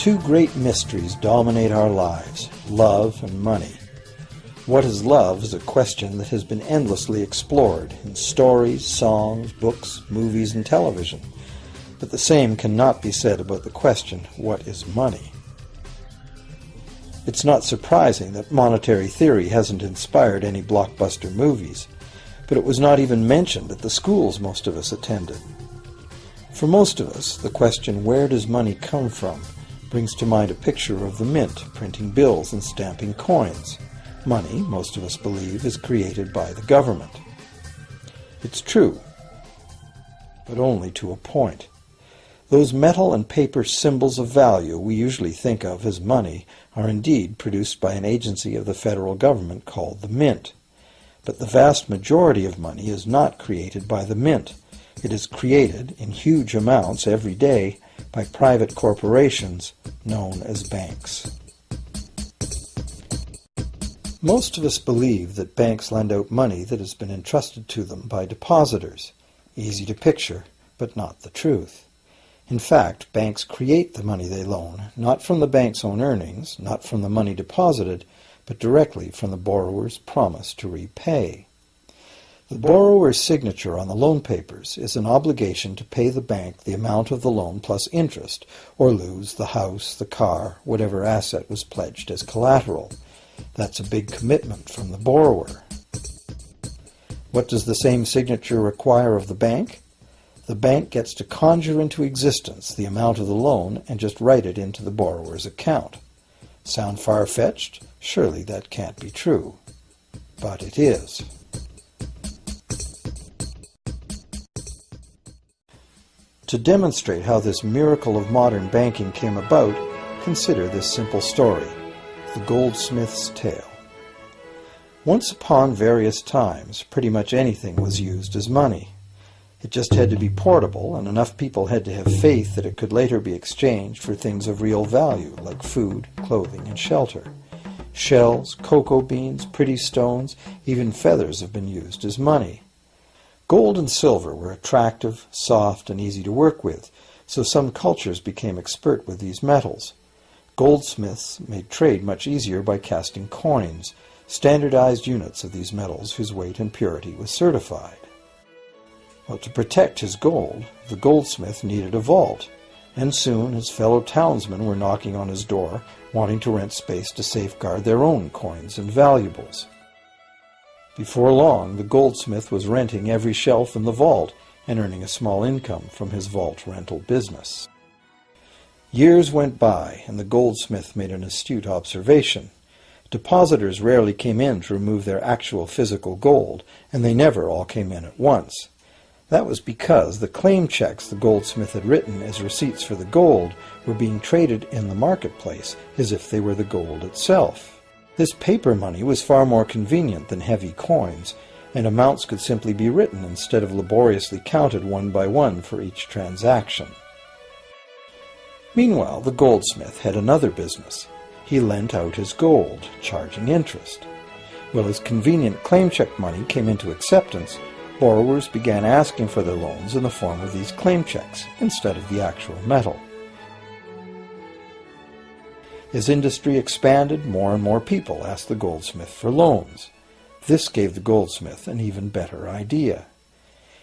Two great mysteries dominate our lives, love and money. What is love is a question that has been endlessly explored in stories, songs, books, movies, and television. But the same cannot be said about the question, what is money? It's not surprising that monetary theory hasn't inspired any blockbuster movies, but it was not even mentioned at the schools most of us attended. For most of us, the question, where does money come from, brings to mind a picture of the mint, printing bills and stamping coins. Money, most of us believe, is created by the government. It's true, but only to a point. Those metal and paper symbols of value we usually think of as money are indeed produced by an agency of the federal government called the Mint. But the vast majority of money is not created by the Mint. It is created in huge amounts every day by private corporations known as banks. Most of us believe that banks lend out money that has been entrusted to them by depositors. Easy to picture, but not the truth. In fact, banks create the money they loan, not from the bank's own earnings, not from the money deposited, but directly from the borrower's promise to repay. The borrower's signature on the loan papers is an obligation to pay the bank the amount of the loan plus interest, or lose the house, the car, whatever asset was pledged as collateral. That's a big commitment from the borrower. What does the same signature require of the bank? The bank gets to conjure into existence the amount of the loan and just write it into the borrower's account. Sound far-fetched? Surely that can't be true. But it is. To demonstrate how this miracle of modern banking came about, consider this simple story, the goldsmith's tale. Once upon various times, pretty much anything was used as money. It just had to be portable, and enough people had to have faith that it could later be exchanged for things of real value, like food, clothing, and shelter. Shells, cocoa beans, pretty stones, even feathers have been used as money. Gold and silver were attractive, soft, and easy to work with, so some cultures became expert with these metals. Goldsmiths made trade much easier by casting coins, standardized units of these metals whose weight and purity was certified. Well, to protect his gold, the goldsmith needed a vault, and soon his fellow townsmen were knocking on his door, wanting to rent space to safeguard their own coins and valuables. Before long, the goldsmith was renting every shelf in the vault and earning a small income from his vault rental business. Years went by, and the goldsmith made an astute observation. Depositors rarely came in to remove their actual physical gold, and they never all came in at once. That was because the claim checks the goldsmith had written as receipts for the gold were being traded in the marketplace as if they were the gold itself. This paper money was far more convenient than heavy coins, and amounts could simply be written instead of laboriously counted one by one for each transaction. Meanwhile, the goldsmith had another business. He lent out his gold, charging interest. Well, as convenient claim check money came into acceptance, borrowers began asking for their loans in the form of these claim checks instead of the actual metal. As industry expanded, more and more people asked the goldsmith for loans. This gave the goldsmith an even better idea.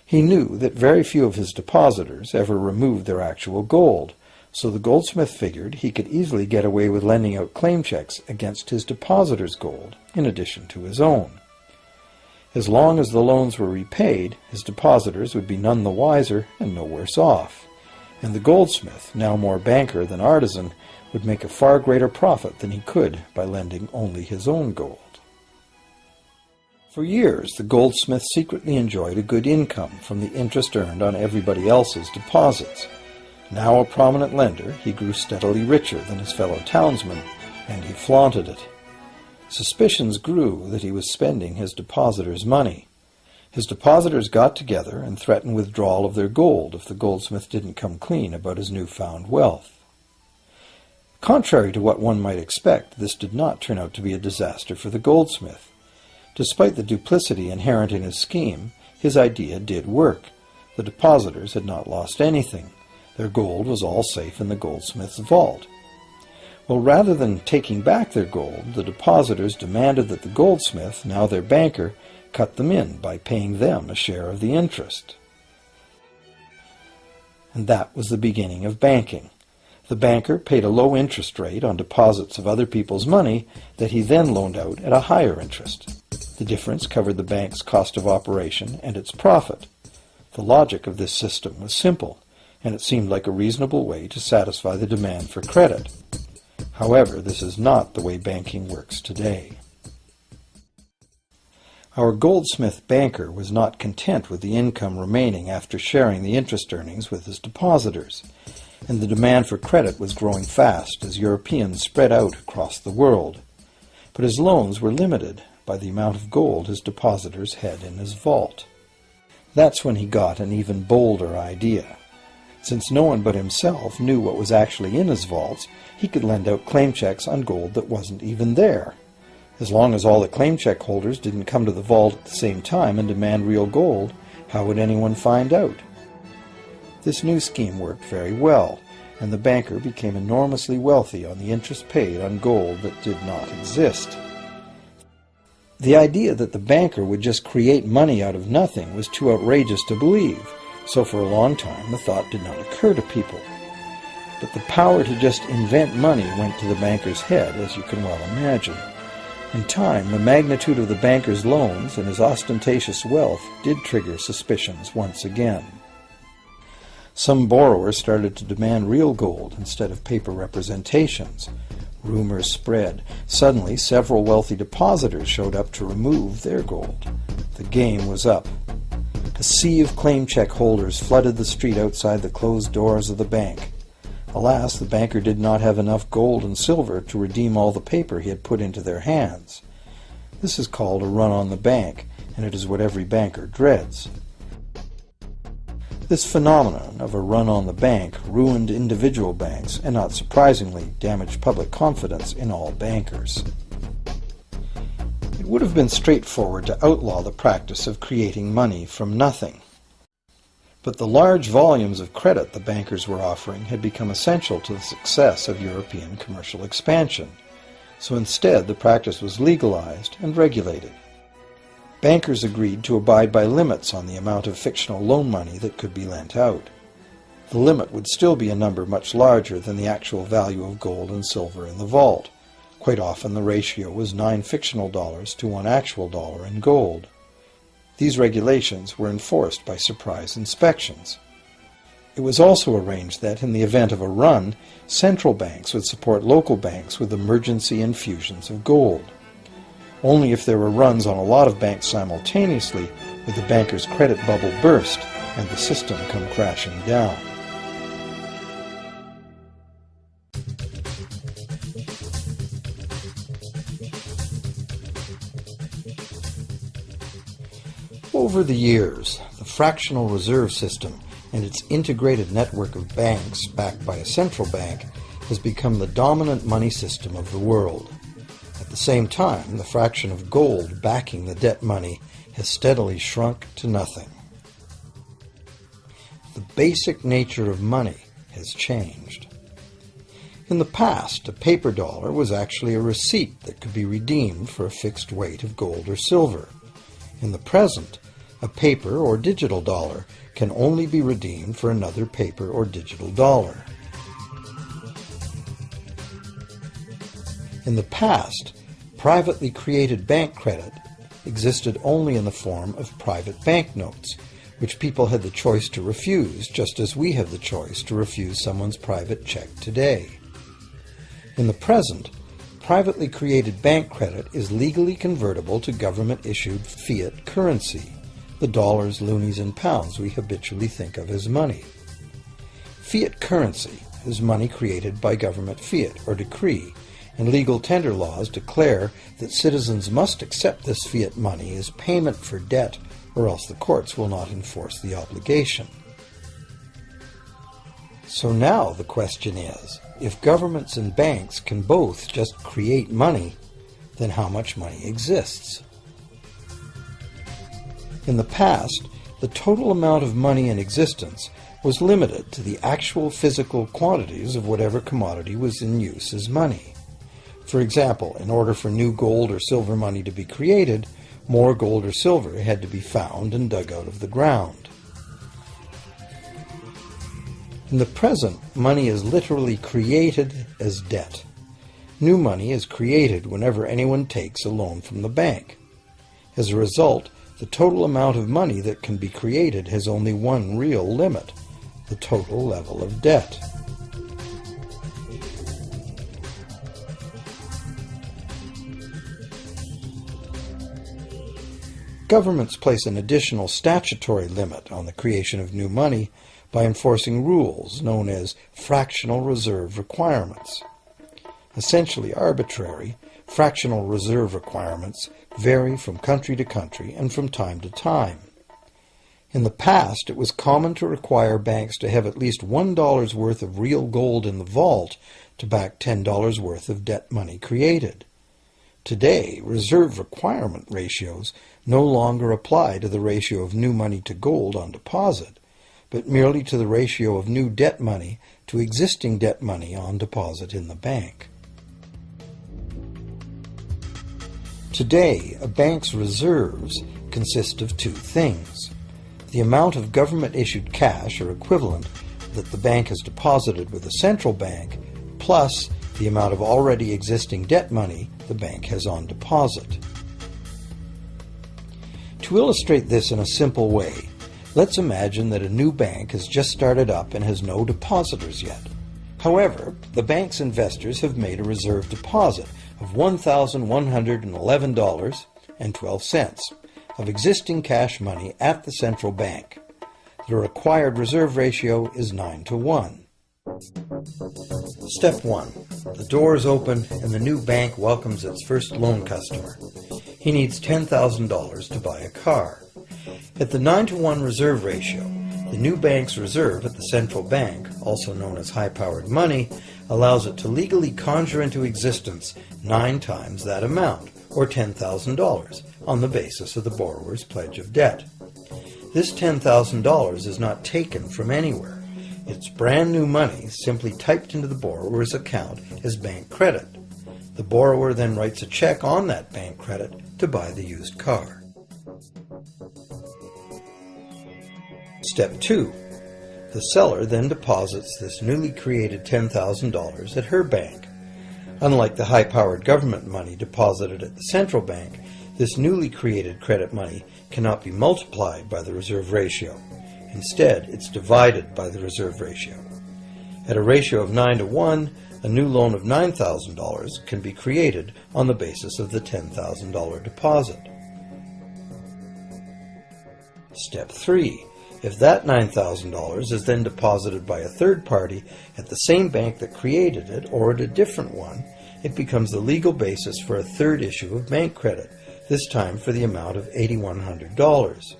He knew that very few of his depositors ever removed their actual gold, so the goldsmith figured he could easily get away with lending out claim checks against his depositors' gold, in addition to his own. As long as the loans were repaid, his depositors would be none the wiser and no worse off. And the goldsmith, now more banker than artisan, would make a far greater profit than he could by lending only his own gold. For years, the goldsmith secretly enjoyed a good income from the interest earned on everybody else's deposits. Now a prominent lender, he grew steadily richer than his fellow townsmen, and he flaunted it. Suspicions grew that he was spending his depositors' money. His depositors got together and threatened withdrawal of their gold if the goldsmith didn't come clean about his newfound wealth. Contrary to what one might expect, this did not turn out to be a disaster for the goldsmith. Despite the duplicity inherent in his scheme, his idea did work. The depositors had not lost anything. Their gold was all safe in the goldsmith's vault. Well, rather than taking back their gold, the depositors demanded that the goldsmith, now their banker, cut them in by paying them a share of the interest. And that was the beginning of banking. The banker paid a low interest rate on deposits of other people's money that he then loaned out at a higher interest. The difference covered the bank's cost of operation and its profit. The logic of this system was simple, and it seemed like a reasonable way to satisfy the demand for credit. However, this is not the way banking works today. Our goldsmith banker was not content with the income remaining after sharing the interest earnings with his depositors, and the demand for credit was growing fast as Europeans spread out across the world. But his loans were limited by the amount of gold his depositors had in his vault. That's when he got an even bolder idea. Since no one but himself knew what was actually in his vaults, he could lend out claim checks on gold that wasn't even there. As long as all the claim check holders didn't come to the vault at the same time and demand real gold, how would anyone find out? This new scheme worked very well, and the banker became enormously wealthy on the interest paid on gold that did not exist. The idea that the banker would just create money out of nothing was too outrageous to believe, so for a long time the thought did not occur to people. But the power to just invent money went to the banker's head, as you can well imagine. In time, the magnitude of the banker's loans and his ostentatious wealth did trigger suspicions once again. Some borrowers started to demand real gold instead of paper representations. Rumors spread. Suddenly, several wealthy depositors showed up to remove their gold. The game was up. A sea of claim check holders flooded the street outside the closed doors of the bank. Alas, the banker did not have enough gold and silver to redeem all the paper he had put into their hands. This is called a run on the bank, and it is what every banker dreads. This phenomenon of a run on the bank ruined individual banks and, not surprisingly, damaged public confidence in all bankers. It would have been straightforward to outlaw the practice of creating money from nothing. But the large volumes of credit the bankers were offering had become essential to the success of European commercial expansion, so instead the practice was legalized and regulated. Bankers agreed to abide by limits on the amount of fictional loan money that could be lent out. The limit would still be a number much larger than the actual value of gold and silver in the vault. Quite often the ratio was 9 fictional dollars to 1 actual dollar in gold. These regulations were enforced by surprise inspections. It was also arranged that, in the event of a run, central banks would support local banks with emergency infusions of gold. Only if there were runs on a lot of banks simultaneously would the banker's credit bubble burst and the system come crashing down. Over the years, the fractional reserve system and its integrated network of banks backed by a central bank has become the dominant money system of the world. At the same time, the fraction of gold backing the debt money has steadily shrunk to nothing. The basic nature of money has changed. In the past, a paper dollar was actually a receipt that could be redeemed for a fixed weight of gold or silver. In the present, a paper or digital dollar can only be redeemed for another paper or digital dollar. In the past, privately created bank credit existed only in the form of private banknotes, which people had the choice to refuse, just as we have the choice to refuse someone's private check today. In the present, privately created bank credit is legally convertible to government-issued fiat currency, the dollars, loonies, and pounds we habitually think of as money. Fiat currency is money created by government fiat or decree, and legal tender laws declare that citizens must accept this fiat money as payment for debt, or else the courts will not enforce the obligation. So now the question is, if governments and banks can both just create money, then how much money exists? In the past, the total amount of money in existence was limited to the actual physical quantities of whatever commodity was in use as money. For example, in order for new gold or silver money to be created, more gold or silver had to be found and dug out of the ground. In the present, money is literally created as debt. New money is created whenever anyone takes a loan from the bank. As a result, the total amount of money that can be created has only one real limit: the total level of debt. Governments place an additional statutory limit on the creation of new money by enforcing rules known as fractional reserve requirements. Essentially arbitrary, fractional reserve requirements vary from country to country and from time to time. In the past, it was common to require banks to have at least $1 worth of real gold in the vault to back $10 worth of debt money created. Today, reserve requirement ratios no longer apply to the ratio of new money to gold on deposit, but merely to the ratio of new debt money to existing debt money on deposit in the bank. Today, a bank's reserves consist of two things: the amount of government-issued cash or equivalent that the bank has deposited with the central bank, plus the amount of already existing debt money the bank has on deposit. To illustrate this in a simple way, let's imagine that a new bank has just started up and has no depositors yet. However, the bank's investors have made a reserve deposit of $1,111.12 of existing cash money at the central bank. The required reserve ratio is 9-to-1. Step 1. The doors open and the new bank welcomes its first loan customer. He needs $10,000 to buy a car. At the 9-to-1 reserve ratio, the new bank's reserve at the central bank, also known as high-powered money, allows it to legally conjure into existence 9 times that amount, or $10,000, on the basis of the borrower's pledge of debt. This $10,000 is not taken from anywhere. It's brand new money simply typed into the borrower's account as bank credit. The borrower then writes a check on that bank credit to buy the used car. Step 2. The seller then deposits this newly created $10,000 at her bank. Unlike the high-powered government money deposited at the central bank, this newly created credit money cannot be multiplied by the reserve ratio. Instead, it's divided by the reserve ratio. At a ratio of 9-to-1, a new loan of $9,000 can be created on the basis of the $10,000 deposit. Step 3. If that $9,000 is then deposited by a third party at the same bank that created it or at a different one, it becomes the legal basis for a third issue of bank credit, this time for the amount of $8,100.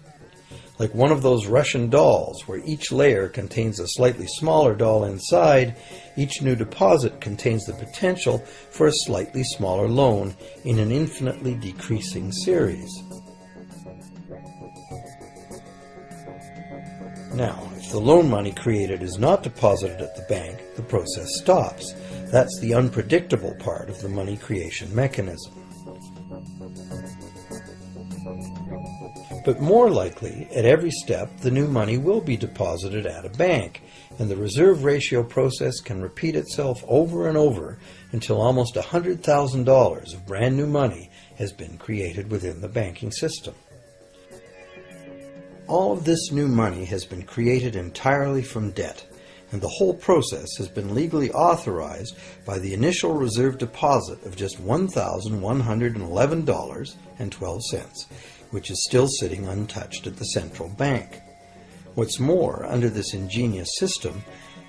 Like one of those Russian dolls where each layer contains a slightly smaller doll inside, each new deposit contains the potential for a slightly smaller loan in an infinitely decreasing series. Now, if the loan money created is not deposited at the bank, the process stops. That's the unpredictable part of the money creation mechanism. But more likely, at every step, the new money will be deposited at a bank, and the reserve ratio process can repeat itself over and over until almost $100,000 of brand new money has been created within the banking system. All of this new money has been created entirely from debt, and the whole process has been legally authorized by the initial reserve deposit of just $1,111.12, which is still sitting untouched at the central bank. What's more, under this ingenious system,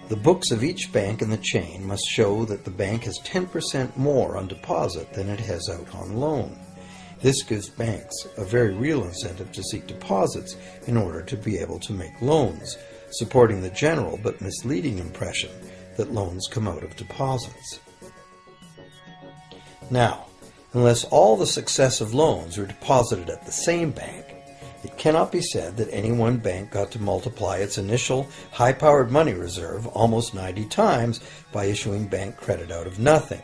the books of each bank in the chain must show that the bank has 10% more on deposit than it has out on loan. This gives banks a very real incentive to seek deposits in order to be able to make loans, supporting the general but misleading impression that loans come out of deposits. Now, unless all the successive loans are deposited at the same bank, It cannot be said that any one bank got to multiply its initial high-powered money reserve almost 90 times by issuing bank credit out of nothing.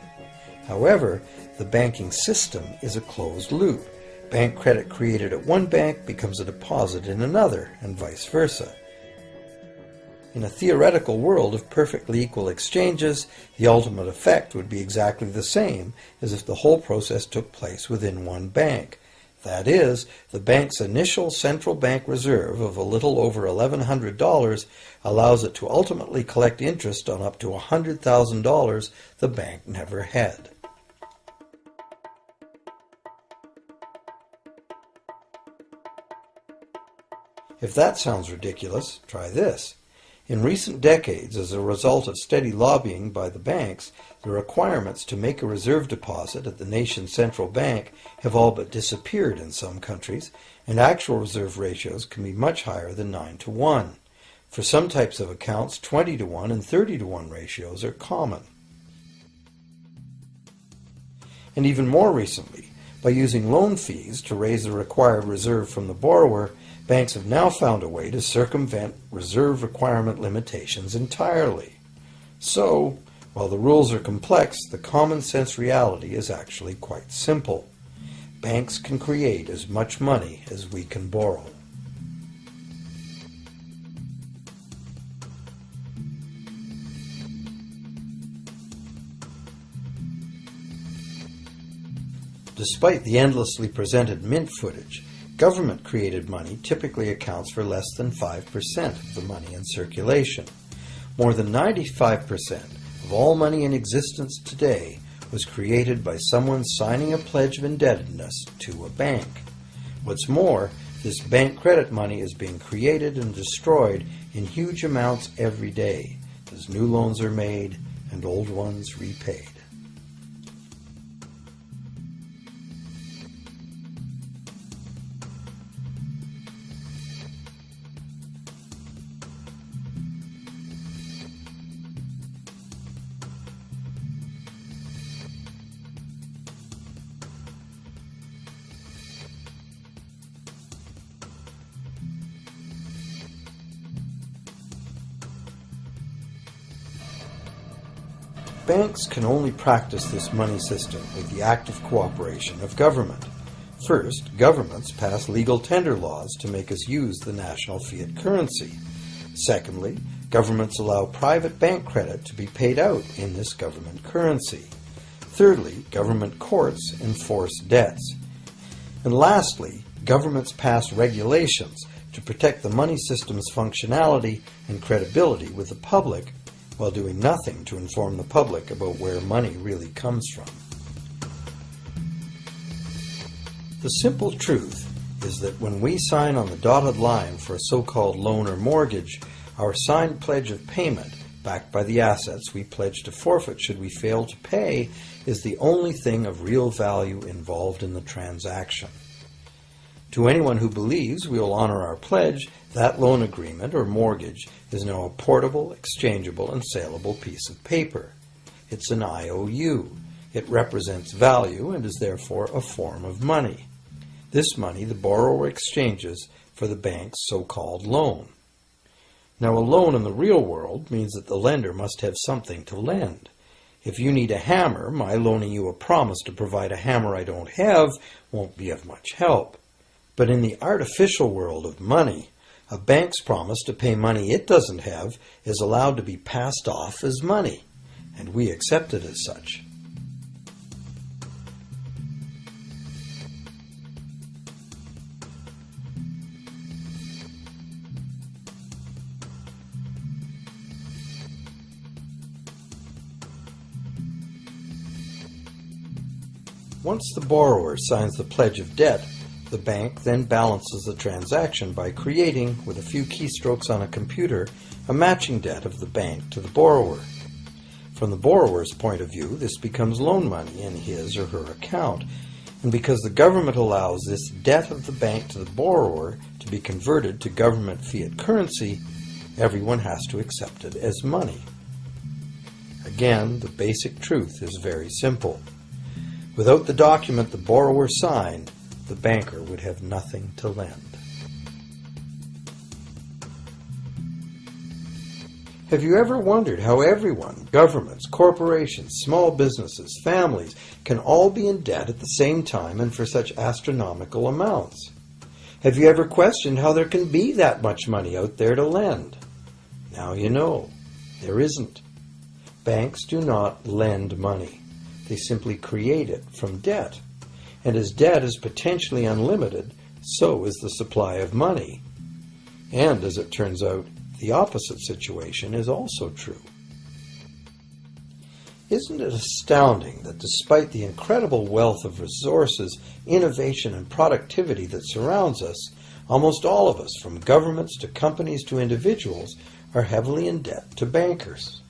However, the banking system is a closed loop. Bank credit created at one bank becomes a deposit in another, and vice versa. In a theoretical world of perfectly equal exchanges, the ultimate effect would be exactly the same as if the whole process took place within one bank. That is, the bank's initial central bank reserve of a little over $1,100 allows it to ultimately collect interest on up to $100,000 the bank never had. If that sounds ridiculous, try this. In recent decades, as a result of steady lobbying by the banks, the requirements to make a reserve deposit at the nation's central bank have all but disappeared in some countries, and actual reserve ratios can be much higher than 9-to-1. For some types of accounts, 20-to-1 and 30-to-1 ratios are common. And even more recently, by using loan fees to raise the required reserve from the borrower, banks have now found a way to circumvent reserve requirement limitations entirely. So, while the rules are complex, the common sense reality is actually quite simple. Banks can create as much money as we can borrow. Despite the endlessly presented mint footage, government-created money typically accounts for less than 5% of the money in circulation. More than 95% of all money in existence today was created by someone signing a pledge of indebtedness to a bank. What's more, this bank credit money is being created and destroyed in huge amounts every day, as new loans are made and old ones repaid. Banks can only practice this money system with the active cooperation of government. First, governments pass legal tender laws to make us use the national fiat currency. Secondly, governments allow private bank credit to be paid out in this government currency. Thirdly, government courts enforce debts. And lastly, governments pass regulations to protect the money system's functionality and credibility with the public, while doing nothing to inform the public about where money really comes from. The simple truth is that when we sign on the dotted line for a so-called loan or mortgage, our signed pledge of payment, backed by the assets we pledge to forfeit should we fail to pay, is the only thing of real value involved in the transaction. To anyone who believes we will honor our pledge, that loan agreement or mortgage is now a portable, exchangeable, and saleable piece of paper. It's an IOU. It represents value and is therefore a form of money. This money the borrower exchanges for the bank's so-called loan. Now, a loan in the real world means that the lender must have something to lend. If you need a hammer, my loaning you a promise to provide a hammer I don't have won't be of much help. But in the artificial world of money, a bank's promise to pay money it doesn't have is allowed to be passed off as money, and we accept it as such. Once the borrower signs the pledge of debt, the bank then balances the transaction by creating, with a few keystrokes on a computer, a matching debt of the bank to the borrower. From the borrower's point of view, this becomes loan money in his or her account, and because the government allows this debt of the bank to the borrower to be converted to government fiat currency, everyone has to accept it as money. Again, the basic truth is very simple. Without the document the borrower signed, the banker would have nothing to lend. Have you ever wondered how everyone, governments, corporations, small businesses, families, can all be in debt at the same time and for such astronomical amounts? Have you ever questioned how there can be that much money out there to lend? Now you know. There isn't. Banks do not lend money. They simply create it from debt. And as debt is potentially unlimited, so is the supply of money. And as it turns out, the opposite situation is also true. Isn't it astounding that despite the incredible wealth of resources, innovation, and productivity that surrounds us, almost all of us, from governments to companies to individuals, are heavily in debt to bankers?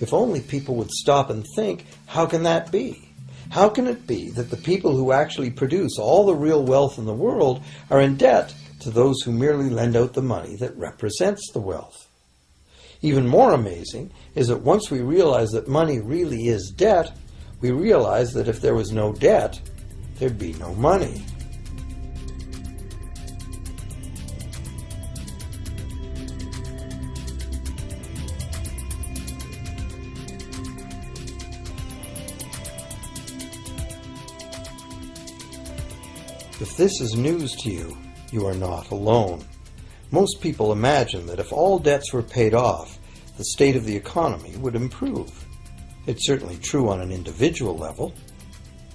If only people would stop and think, how can that be? How can it be that the people who actually produce all the real wealth in the world are in debt to those who merely lend out the money that represents the wealth? Even more amazing is that once we realize that money really is debt, we realize that if there was no debt, there'd be no money. If this is news to you, you are not alone. Most people imagine that if all debts were paid off, the state of the economy would improve. It's certainly true on an individual level.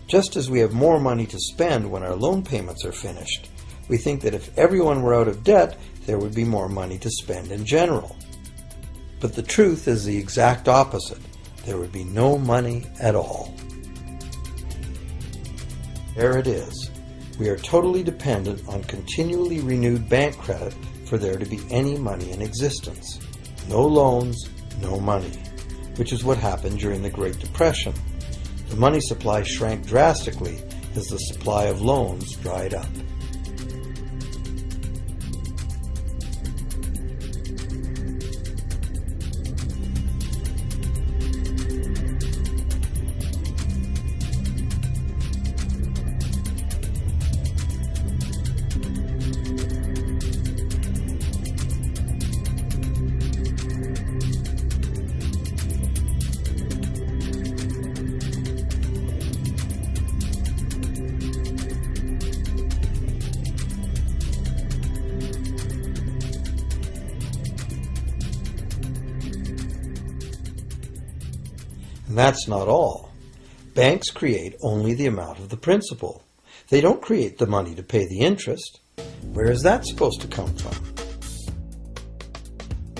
Just as we have more money to spend when our loan payments are finished, we think that if everyone were out of debt, there would be more money to spend in general. But the truth is the exact opposite. There would be no money at all. There it is. We are totally dependent on continually renewed bank credit for there to be any money in existence. No loans, no money, which is what happened during the Great Depression. The money supply shrank drastically as the supply of loans dried up. And that's not all. Banks create only the amount of the principal. They don't create the money to pay the interest. Where is that supposed to come from?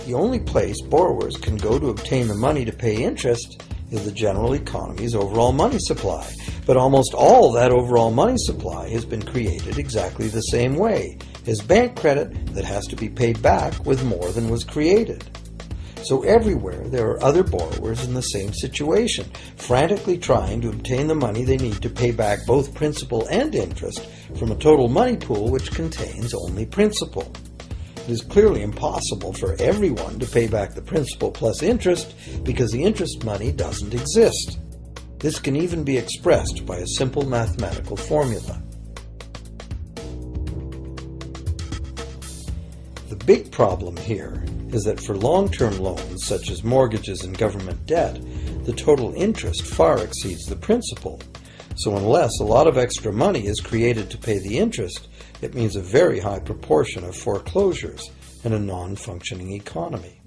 The only place borrowers can go to obtain the money to pay interest is the general economy's overall money supply. But almost all that overall money supply has been created exactly the same way, as bank credit that has to be paid back with more than was created. So everywhere there are other borrowers in the same situation, frantically trying to obtain the money they need to pay back both principal and interest from a total money pool which contains only principal. It is clearly impossible for everyone to pay back the principal plus interest because the interest money doesn't exist. This can even be expressed by a simple mathematical formula. The big problem here is that for long-term loans, such as mortgages and government debt, the total interest far exceeds the principal. So unless a lot of extra money is created to pay the interest, it means a very high proportion of foreclosures and a non-functioning economy.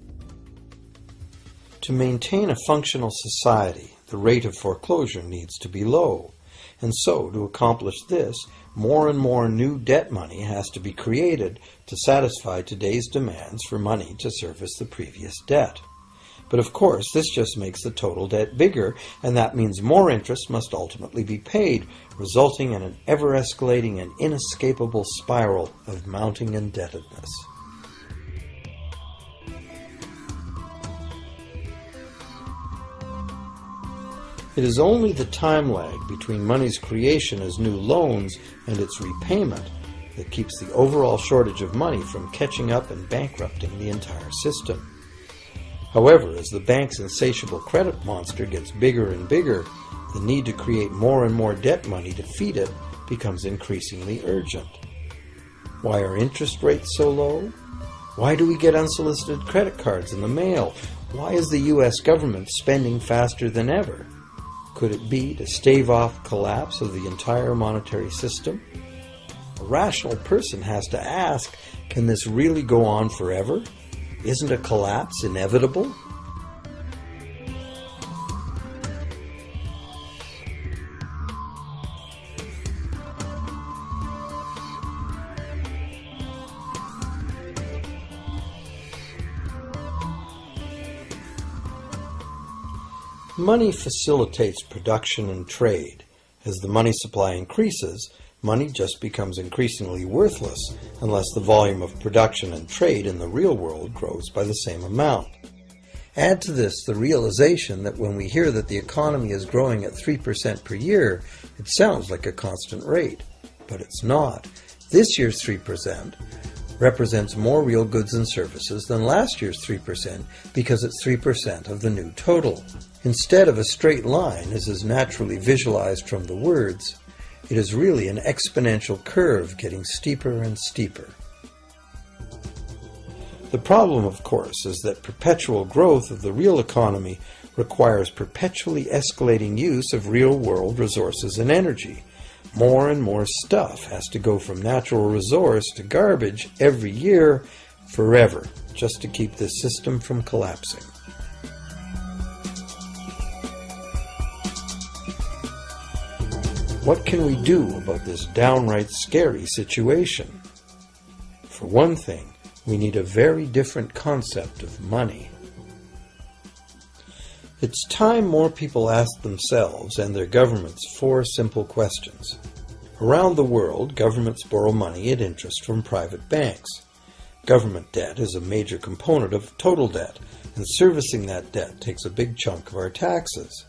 To maintain a functional society, the rate of foreclosure needs to be low. And so, to accomplish this, more and more new debt money has to be created to satisfy today's demands for money to service the previous debt. But of course, this just makes the total debt bigger, and that means more interest must ultimately be paid, resulting in an ever-escalating and inescapable spiral of mounting indebtedness. It is only the time lag between money's creation as new loans and its repayment that keeps the overall shortage of money from catching up and bankrupting the entire system. However, as the bank's insatiable credit monster gets bigger and bigger, the need to create more and more debt money to feed it becomes increasingly urgent. Why are interest rates so low? Why do we get unsolicited credit cards in the mail? Why is the U.S. government spending faster than ever? Could it be to stave off collapse of the entire monetary system? A rational person has to ask, can this really go on forever? Isn't a collapse inevitable? Money facilitates production and trade. As the money supply increases, money just becomes increasingly worthless unless the volume of production and trade in the real world grows by the same amount. Add to this the realization that when we hear that the economy is growing at 3% per year, it sounds like a constant rate, but it's not. This year's 3% represents more real goods and services than last year's 3% because it's 3% of the new total. Instead of a straight line, as is naturally visualized from the words, it is really an exponential curve getting steeper and steeper. The problem, of course, is that perpetual growth of the real economy requires perpetually escalating use of real-world resources and energy. More and more stuff has to go from natural resource to garbage every year, forever, just to keep this system from collapsing. What can we do about this downright scary situation? For one thing, we need a very different concept of money. It's time more people ask themselves and their governments 4 simple questions. Around the world, governments borrow money at interest from private banks. Government debt is a major component of total debt, and servicing that debt takes a big chunk of our taxes.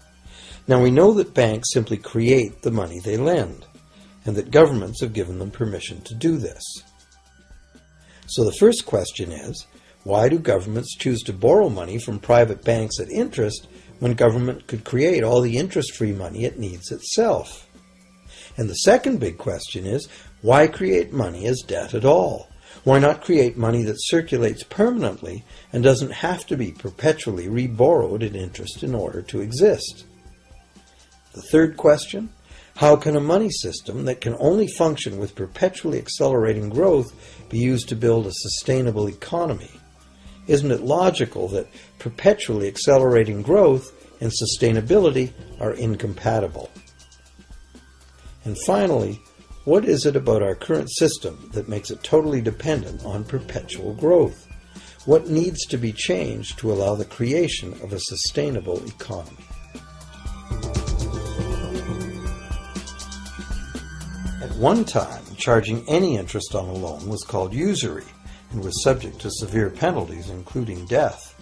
Now we know that banks simply create the money they lend, and that governments have given them permission to do this. So the first question is, why do governments choose to borrow money from private banks at interest when government could create all the interest-free money it needs itself? And the second big question is, why create money as debt at all? Why not create money that circulates permanently and doesn't have to be perpetually re-borrowed at interest in order to exist? The third question, how can a money system that can only function with perpetually accelerating growth be used to build a sustainable economy? Isn't it logical that perpetually accelerating growth and sustainability are incompatible? And finally, what is it about our current system that makes it totally dependent on perpetual growth? What needs to be changed to allow the creation of a sustainable economy? At one time, charging any interest on a loan was called usury and was subject to severe penalties, including death.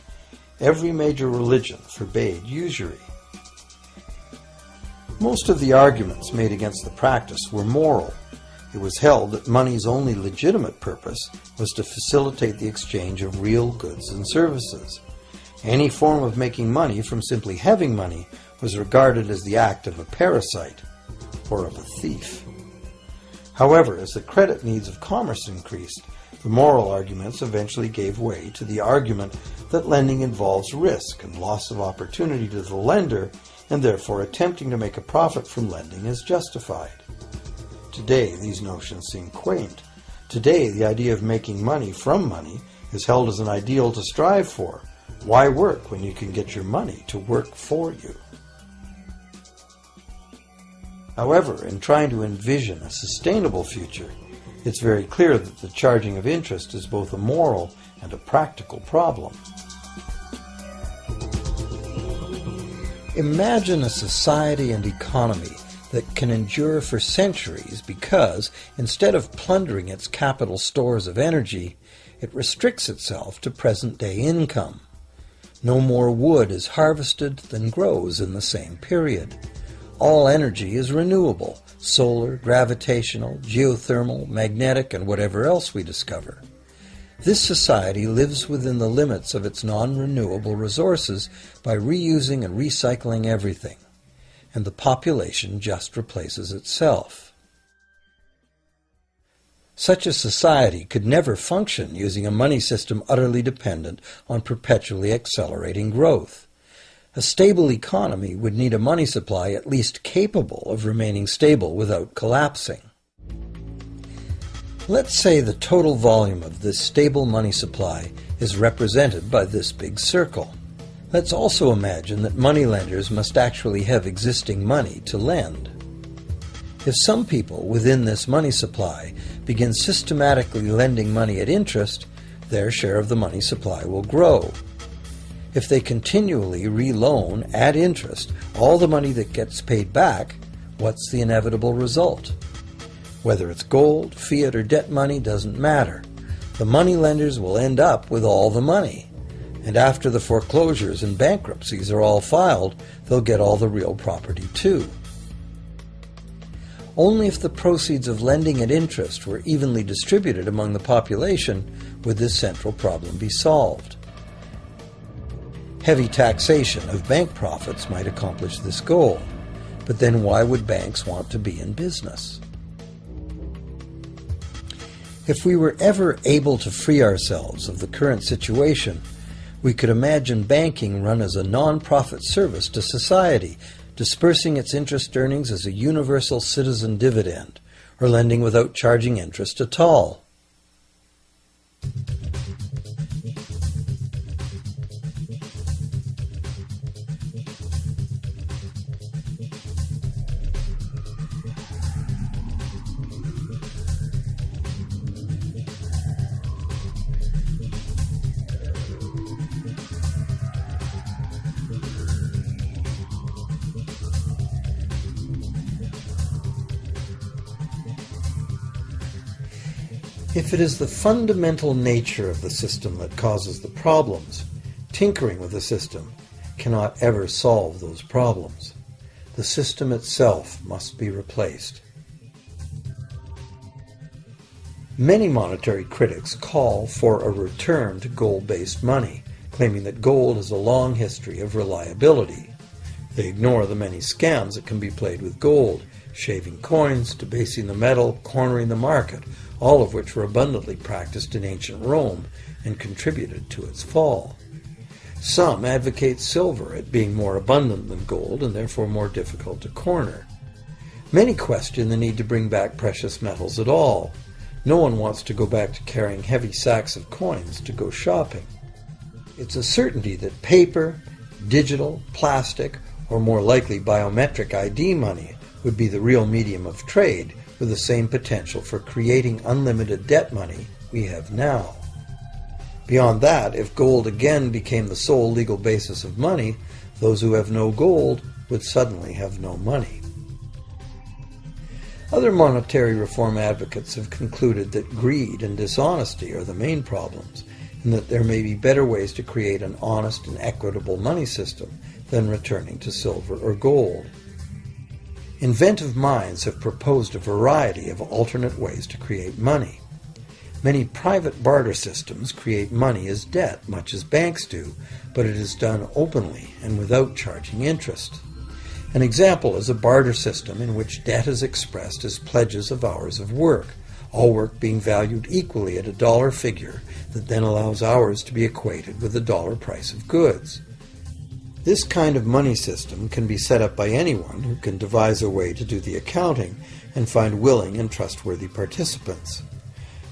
Every major religion forbade usury. Most of the arguments made against the practice were moral. It was held that money's only legitimate purpose was to facilitate the exchange of real goods and services. Any form of making money from simply having money was regarded as the act of a parasite or of a thief. However, as the credit needs of commerce increased, the moral arguments eventually gave way to the argument that lending involves risk and loss of opportunity to the lender, and therefore attempting to make a profit from lending is justified. Today, these notions seem quaint. Today, the idea of making money from money is held as an ideal to strive for. Why work when you can get your money to work for you? However, in trying to envision a sustainable future, it's very clear that the charging of interest is both a moral and a practical problem. Imagine a society and economy that can endure for centuries because, instead of plundering its capital stores of energy, it restricts itself to present-day income. No more wood is harvested than grows in the same period. All energy is renewable, solar, gravitational, geothermal, magnetic, and whatever else we discover. This society lives within the limits of its non-renewable resources by reusing and recycling everything, and the population just replaces itself. Such a society could never function using a money system utterly dependent on perpetually accelerating growth. A stable economy would need a money supply at least capable of remaining stable without collapsing. Let's say the total volume of this stable money supply is represented by this big circle. Let's also imagine that moneylenders must actually have existing money to lend. If some people within this money supply begin systematically lending money at interest, their share of the money supply will grow. If they continually reloan at interest all the money that gets paid back, what's the inevitable result? Whether it's gold, fiat, or debt money doesn't matter. The moneylenders will end up with all the money. And after the foreclosures and bankruptcies are all filed, they'll get all the real property too. Only if the proceeds of lending at interest were evenly distributed among the population would this central problem be solved. Heavy taxation of bank profits might accomplish this goal, but then why would banks want to be in business? If we were ever able to free ourselves of the current situation, we could imagine banking run as a non-profit service to society, dispersing its interest earnings as a universal citizen dividend, or lending without charging interest at all. If it is the fundamental nature of the system that causes the problems, tinkering with the system cannot ever solve those problems. The system itself must be replaced. Many monetary critics call for a return to gold-based money, claiming that gold has a long history of reliability. They ignore the many scams that can be played with gold, shaving coins, debasing the metal, cornering the market, all of which were abundantly practiced in ancient Rome and contributed to its fall. Some advocate silver, it being more abundant than gold and therefore more difficult to corner. Many question the need to bring back precious metals at all. No one wants to go back to carrying heavy sacks of coins to go shopping. It's a certainty that paper, digital, plastic, or more likely biometric ID money would be the real medium of trade, with the same potential for creating unlimited debt money we have now. Beyond that, if gold again became the sole legal basis of money, those who have no gold would suddenly have no money. Other monetary reform advocates have concluded that greed and dishonesty are the main problems, and that there may be better ways to create an honest and equitable money system than returning to silver or gold. Inventive minds have proposed a variety of alternate ways to create money. Many private barter systems create money as debt, much as banks do, but it is done openly and without charging interest. An example is a barter system in which debt is expressed as pledges of hours of work, all work being valued equally at a dollar figure that then allows hours to be equated with the dollar price of goods. This kind of money system can be set up by anyone who can devise a way to do the accounting and find willing and trustworthy participants.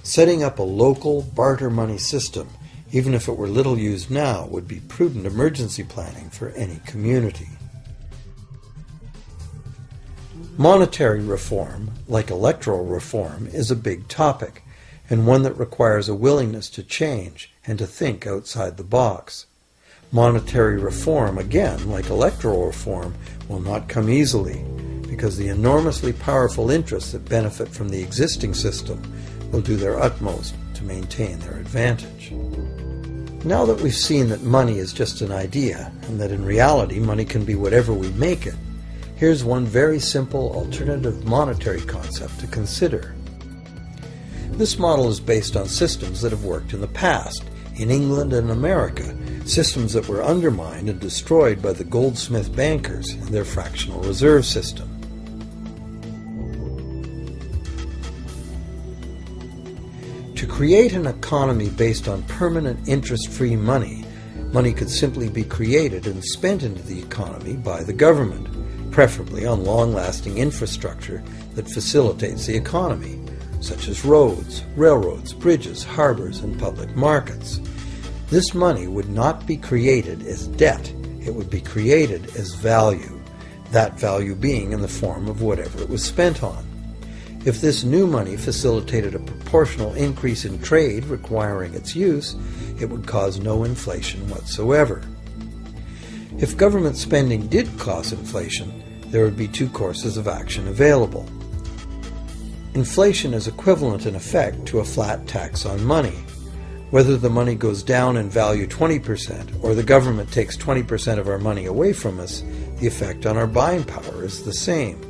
Setting up a local barter money system, even if it were little used now, would be prudent emergency planning for any community. Monetary reform, like electoral reform, is a big topic, and one that requires a willingness to change and to think outside the box. Monetary reform, again, like electoral reform, will not come easily, because the enormously powerful interests that benefit from the existing system will do their utmost to maintain their advantage. Now that we've seen that money is just an idea, and that in reality money can be whatever we make it, here's one very simple alternative monetary concept to consider. This model is based on systems that have worked in the past, in England and America, systems that were undermined and destroyed by the goldsmith bankers and their fractional reserve system. create an economy based on permanent interest-free money, money could simply be created and spent into the economy by the government, preferably on long-lasting infrastructure that facilitates the economy, such as roads, railroads, bridges, harbors, and public markets. This money would not be created as debt, it would be created as value, that value being in the form of whatever it was spent on. If this new money facilitated a proportional increase in trade requiring its use, it would cause no inflation whatsoever. If government spending did cause inflation, there would be two courses of action available. Inflation is equivalent in effect to a flat tax on money. Whether the money goes down in value 20% or the government takes 20% of our money away from us, the effect on our buying power is the same.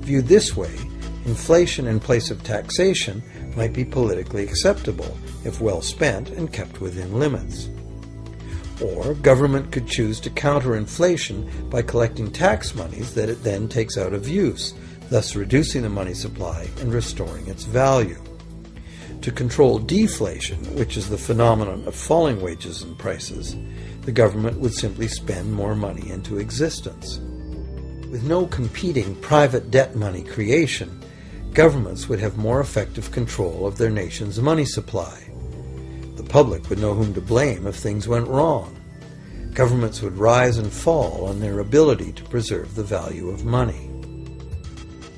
Viewed this way, inflation in place of taxation might be politically acceptable if well spent and kept within limits. Or government could choose to counter inflation by collecting tax monies that it then takes out of use, thus reducing the money supply and restoring its value. To control deflation, which is the phenomenon of falling wages and prices, the government would simply spend more money into existence. With no competing private debt money creation, governments would have more effective control of their nation's money supply. The public would know whom to blame if things went wrong. Governments would rise and fall on their ability to preserve the value of money.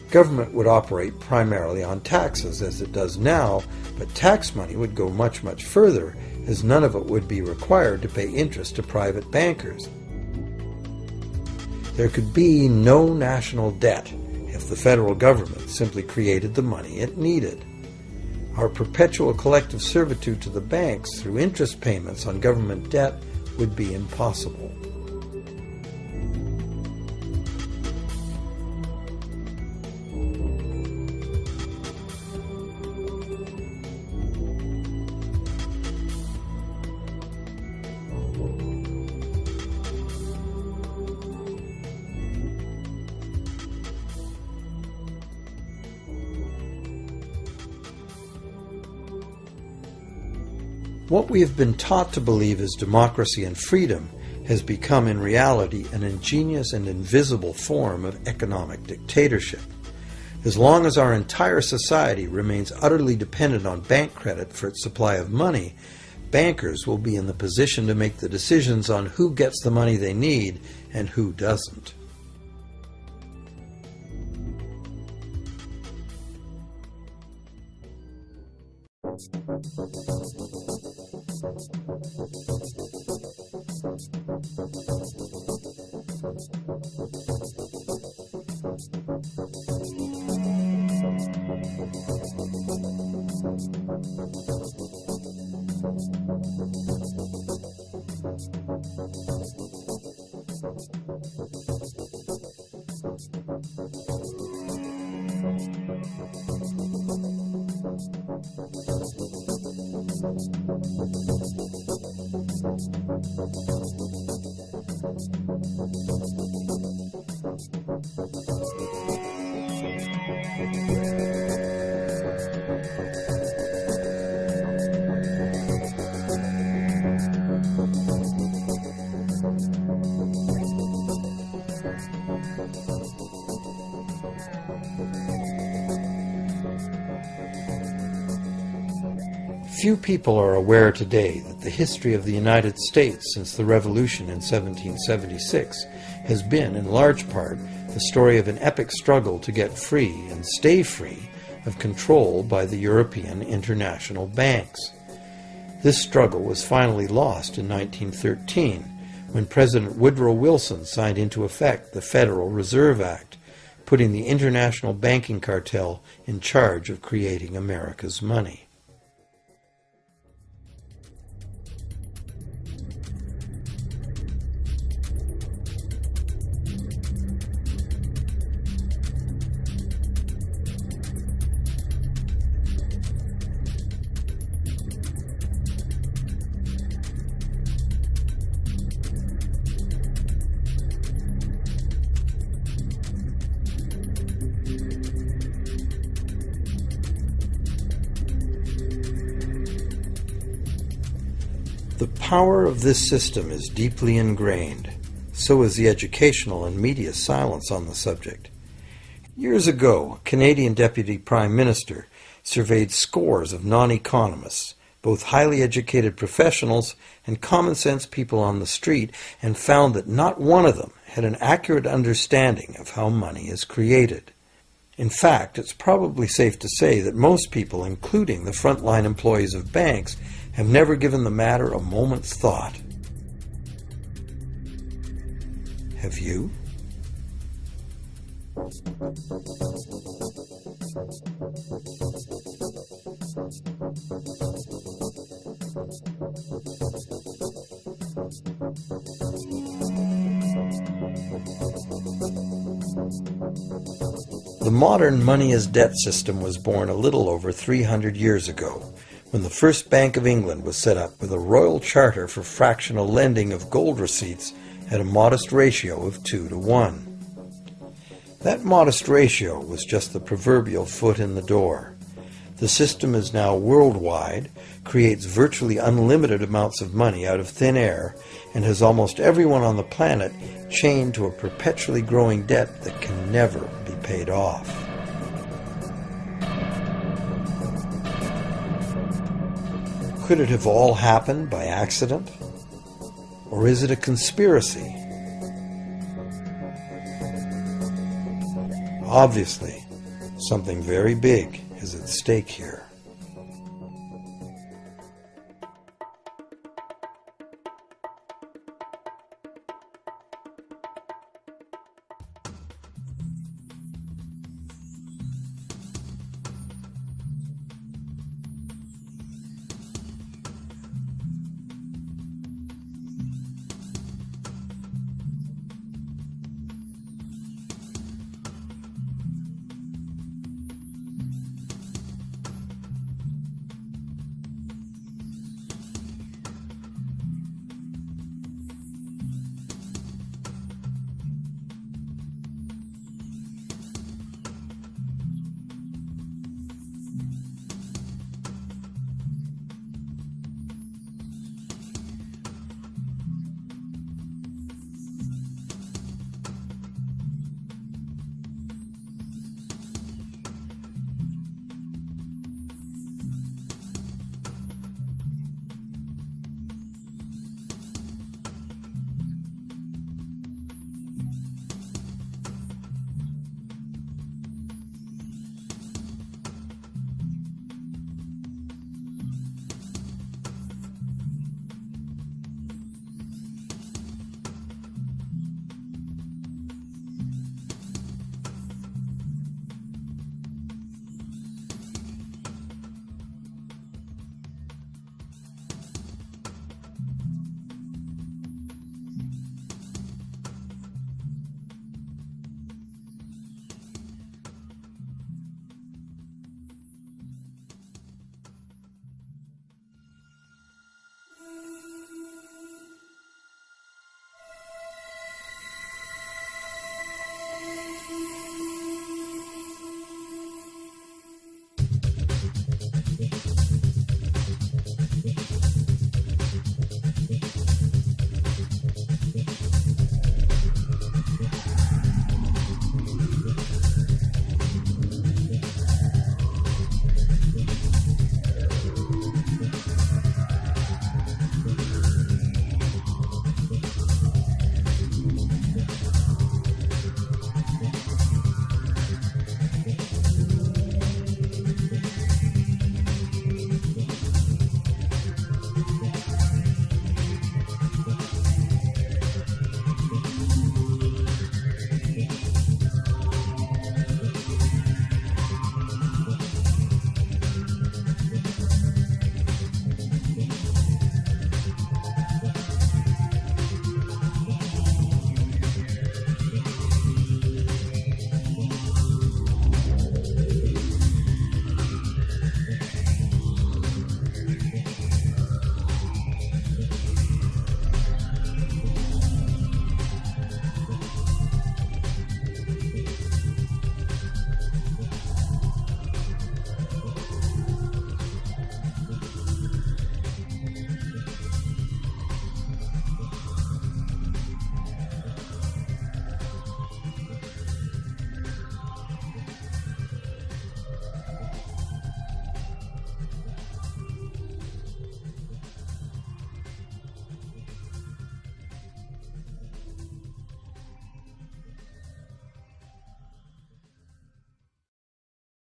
Government would operate primarily on taxes, as it does now, but tax money would go much, much further, as none of it would be required to pay interest to private bankers. There could be no national debt if the federal government simply created the money it needed. Our perpetual collective servitude to the banks through interest payments on government debt would be impossible. What we have been taught to believe as democracy and freedom has become in reality an ingenious and invisible form of economic dictatorship. As long as our entire society remains utterly dependent on bank credit for its supply of money, bankers will be in the position to make the decisions on who gets the money they need and who doesn't. Few people are aware today that the history of the United States since the Revolution in 1776 has been, in large part, the story of an epic struggle to get free and stay free of control by the European international banks. This struggle was finally lost in 1913 when President Woodrow Wilson signed into effect the Federal Reserve Act, putting the international banking cartel in charge of creating America's money. The power of this system is deeply ingrained. So is the educational and media silence on the subject. Years ago, a Canadian Deputy Prime Minister surveyed scores of non-economists, both highly educated professionals and common-sense people on the street, and found that not one of them had an accurate understanding of how money is created. In fact, it's probably safe to say that most people, including the frontline employees of banks, have never given the matter a moment's thought. Have you? The modern money as debt system was born a little over 300 years ago, when the first Bank of England was set up with a royal charter for fractional lending of gold receipts at a modest ratio of 2 to 1. That modest ratio was just the proverbial foot in the door. The system is now worldwide, creates virtually unlimited amounts of money out of thin air, and has almost everyone on the planet chained to a perpetually growing debt that can never be paid off. Could it have all happened by accident? Or is it a conspiracy? Obviously, something very big is at stake here.